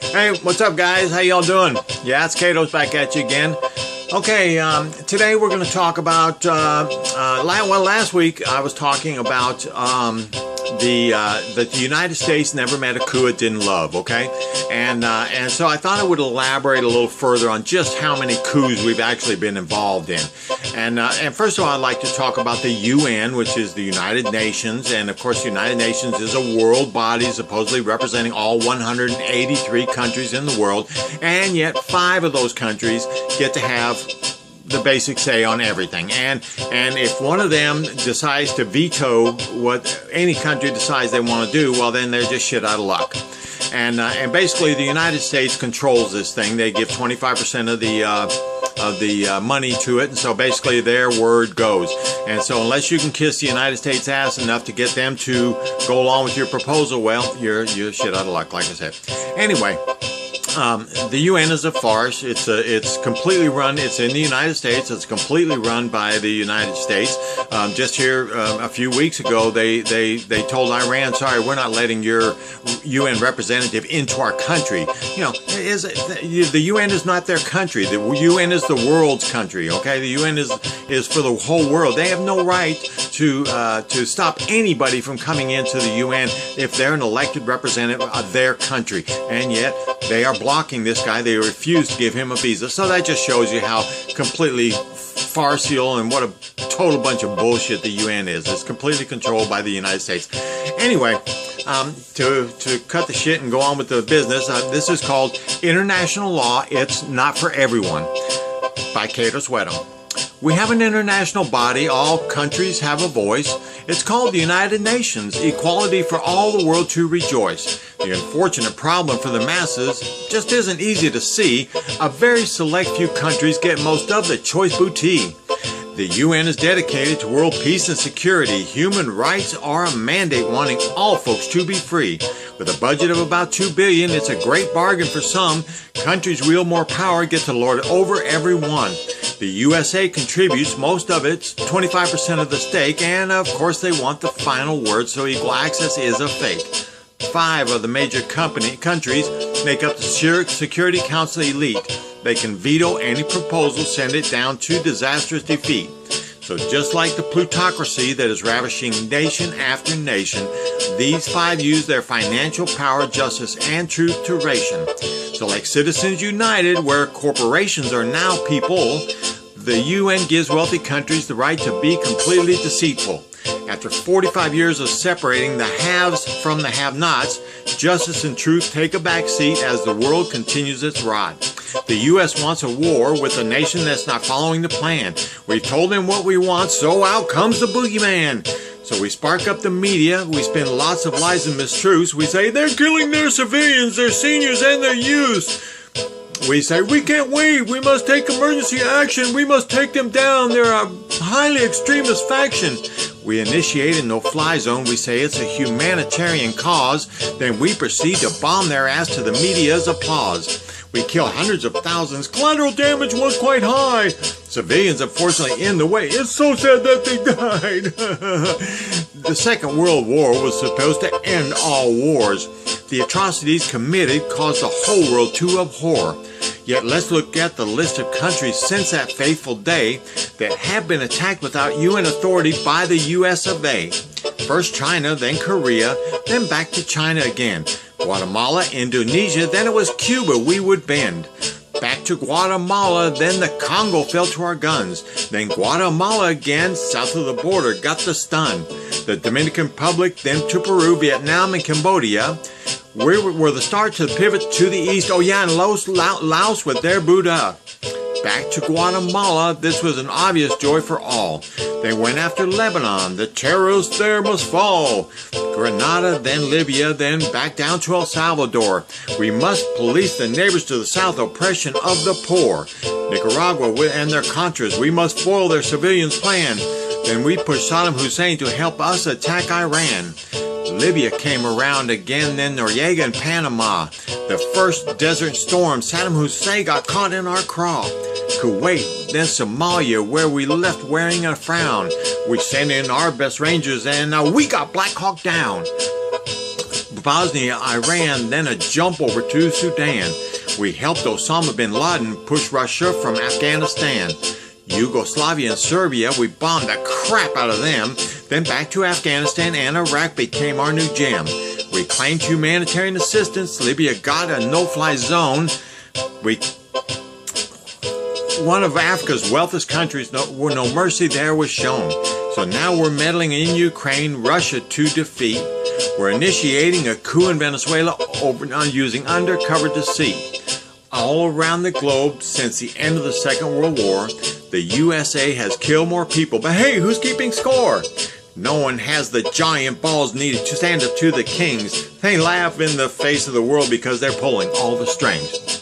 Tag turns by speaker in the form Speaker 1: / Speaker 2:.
Speaker 1: Hey, what's up, guys? How y'all doing? Yeah, it's Kato's back at you again. Okay, today we're going to talk about, last week I was talking about that the United States never met a coup it didn't love, okay? And so I thought I would elaborate a little further on just how many coups we've actually been involved in. And first of all, I'd like to talk about the UN, which is the United Nations. And of course, the United Nations is a world body supposedly representing all 183 countries in the world. And yet 5 of those countries get to have the basic say on everything. And if one of them decides to veto what any country decides they want to do, well, then they're just shit out of luck. And basically, the United States controls this thing. They give 25% of the money to it, and so basically their word goes. And so unless you can kiss the United States ass enough to get them to go along with your proposal, well, you're shit out of luck, like I said. Anyway, the UN is a farce. It's completely run. It's in the United States. It's completely run by the United States. Just here a few weeks ago, they told Iran, "Sorry, we're not letting your UN representative into our country." You know, the UN is not their country. The UN is the world's country. Okay, the UN is for the whole world. They have no right to stop anybody from coming into the UN if they're an elected representative of their country, and yet they are blocking this guy. They refuse to give him a visa. So that just shows you how completely farcical and what a total bunch of bullshit the UN is. It's completely controlled by the United States. Anyway, to cut the shit and go on with the business, this is called International Law. It's Not for Everyone by Cato Sweatham. We have an international body. All countries have a voice. It's called the United Nations, equality for all the world to rejoice. The unfortunate problem for the masses just isn't easy to see. A very select few countries get most of the choice booty. The UN is dedicated to world peace and security. Human rights are a mandate wanting all folks to be free. With a budget of about $2 billion, it's a great bargain for some. Countries wield more power, get to lord it over everyone. The USA contributes most of its 25% of the stake, and of course they want the final word, so equal access is a fake. 5 of the major countries make up the Security Council elite. They can veto any proposal, send it down to disastrous defeat. So just like the plutocracy that is ravishing nation after nation, these 5 use their financial power, justice, and truth to ration. So like Citizens United, where corporations are now people, the UN gives wealthy countries the right to be completely deceitful. After 45 years of separating the haves from the have-nots, justice and truth take a back seat as the world continues its ride. The U.S. wants a war with a nation that's not following the plan. We've told them what we want, so out comes the boogeyman. So we spark up the media, we spin lots of lies and mistruths. We say they're killing their civilians, their seniors, and their youth. We say, we can't wait, we must take emergency action, we must take them down, they're a highly extremist faction. We initiate a no-fly zone, we say it's a humanitarian cause, then we proceed to bomb their ass to the media's applause. We kill hundreds of thousands, collateral damage was quite high. Civilians unfortunately in the way, it's so sad that they died. The Second World War was supposed to end all wars. The atrocities committed caused the whole world to abhor. Yet let's look at the list of countries since that fateful day that have been attacked without UN authority by the US of A. First China, then Korea, then back to China again. Guatemala, Indonesia, then it was Cuba we would bend. Back to Guatemala, then the Congo fell to our guns. Then Guatemala again, south of the border, got the stun. The Dominican Republic, then to Peru, Vietnam, and Cambodia. We were the start to the pivot to the east. Oh yeah, and Laos with their Buddha. Back to Guatemala, this was an obvious joy for all. They went after Lebanon, the terrorists there must fall. Grenada, then Libya, then back down to El Salvador. We must police the neighbors to the south, oppression of the poor. Nicaragua and their Contras, we must foil their civilians' plan. Then we push Saddam Hussein to help us attack Iran. Libya came around again, then Noriega and Panama. The first Desert Storm, Saddam Hussein got caught in our craw. Kuwait, then Somalia, where we left wearing a frown. We sent in our best rangers and we got Black Hawk down. Bosnia, Iran, then a jump over to Sudan. We helped Osama bin Laden push Russia from Afghanistan. Yugoslavia and Serbia, we bombed the crap out of them. Then back to Afghanistan and Iraq became our new gem. We claimed humanitarian assistance. Libya got a no-fly zone. One of Africa's wealthiest countries, no mercy there was shown. So now we're meddling in Ukraine, Russia to defeat. We're initiating a coup in Venezuela using undercover deceit. All around the globe since the end of the Second World War, the USA has killed more people. But hey, who's keeping score? No one has the giant balls needed to stand up to the kings. They laugh in the face of the world because they're pulling all the strings.